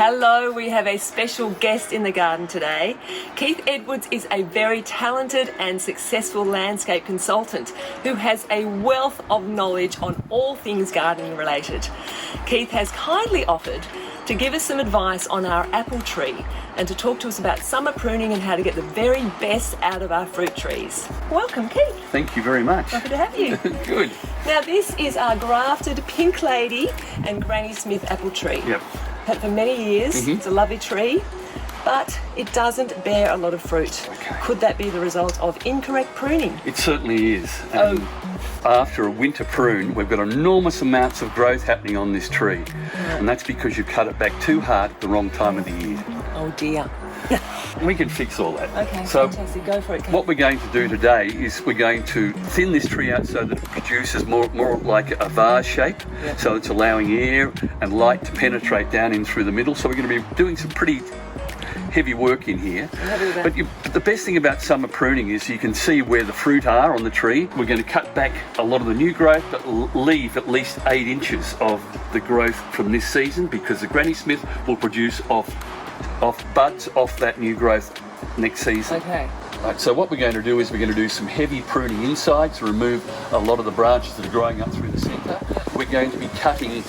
Hello, we have a special guest in the garden today. Keith Edwards is a very talented and successful landscape consultant who has a wealth of knowledge on all things gardening related. Keith has kindly offered to give us some advice on our apple tree and to talk to us about summer pruning and how to get the very best out of our fruit trees. Welcome, Keith. Thank you very much. Happy to have you. Good. Now, this is our grafted Pink Lady and Granny Smith apple tree. Yep. Had it for many years. It's a lovely tree, but it doesn't bear a lot of fruit. Okay. Could that be the result of incorrect pruning? It certainly is. After a winter prune, we've got enormous amounts of growth happening on this tree. And that's because you cut it back too hard at the wrong time of the year. Oh dear. We can fix all that. Okay, so fantastic. Go for it, Kate. what we're going to do today is we're going to thin this tree out so that it produces more like a vase shape. Yep. So it's allowing air and light to penetrate down in through the middle. So we're going to be doing some pretty heavy work in here. I'm happy with that. But the best thing about summer pruning is you can see where the fruit are on the tree. We're going to cut back a lot of the new growth, but leave at least 8 inches of the growth from this season, because the Granny Smith will produce off buds off that new growth next season. Okay. Right, so what we're going to do is we're going to do some heavy pruning inside to remove a lot of the branches that are growing up through the centre. We're going to be cutting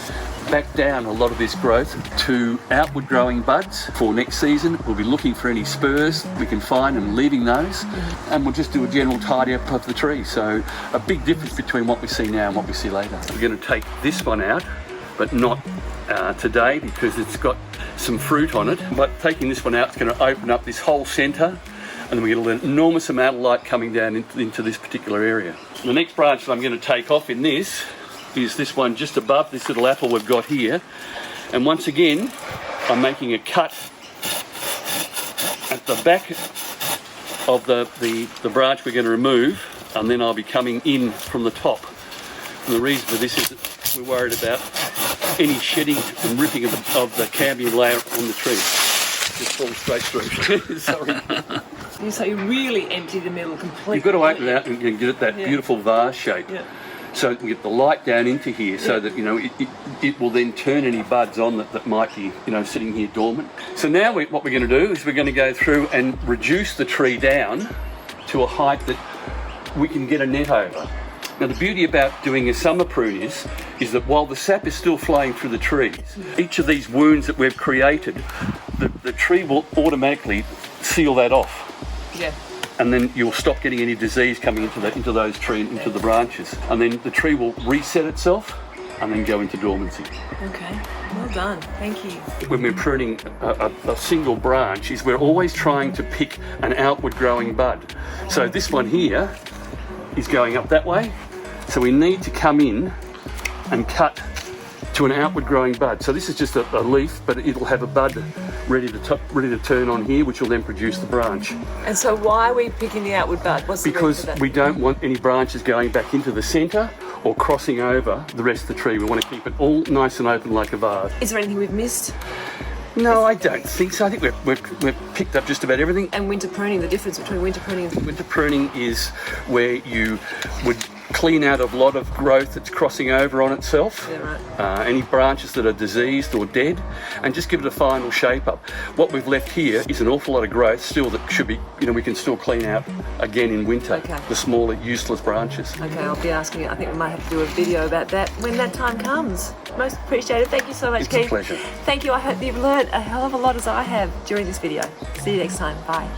back down a lot of this growth to outward growing buds for next season. We'll be looking for any spurs we can find and leaving those, and we'll just do a general tidy up of the tree. So a big difference between what we see now and what we see later. We're going to take this one out, but not today, because it's got some fruit on it. But taking this one out, it's going to open up this whole centre, and then we get an enormous amount of light coming down into this particular area. The next branch that I'm going to take off in this is this one just above this little apple we've got here. And once again, I'm making a cut at the back of the branch we're going to remove, and then I'll be coming in from the top. And the reason for this is that we're worried about any shedding and ripping of the cambium layer on the tree. Just falls straight through. Sorry. So you really empty the middle completely. You've got to open it out and get it that beautiful vase shape. Yeah. So we get the light down into here, so that it will then turn any buds on that might be sitting here dormant. So now what we're going to do is we're going to go through and reduce the tree down to a height that we can get a net over. Now the beauty about doing a summer prune is that while the sap is still flowing through the trees, each of these wounds that we've created, the tree will automatically seal that off. Yeah. And then you'll stop getting any disease coming into the branches, and then the tree will reset itself and then go into dormancy. Okay, well done, thank you. When we're pruning a single branch, we're always trying to pick an outward growing bud. So this one here is going up that way, so we need to come in and cut to an outward growing bud. So this is just a leaf, but it'll have a bud ready to turn on here, which will then produce the branch. And so why are we picking the outward bud? What's the reason Because for that? we don't want any branches going back into the centre or crossing over the rest of the tree. We want to keep it all nice and open like a vase. Is there anything we've missed? No, I don't think so. I think we've picked up just about everything. And winter pruning, the difference between winter pruning and... Winter pruning is where you would clean out a lot of growth that's crossing over on itself, Yeah, right. any branches that are diseased or dead, and just give it a final shape up. What we've left here is an awful lot of growth still that should be, we can still clean out again in winter, Okay. the smaller useless branches. Okay, I'll be asking you. I think we might have to do a video about that when that time comes. Most appreciated. Thank you so much, Keith. It's a pleasure. Thank you. I hope you've learned a hell of a lot as I have during this video. See you next time. Bye.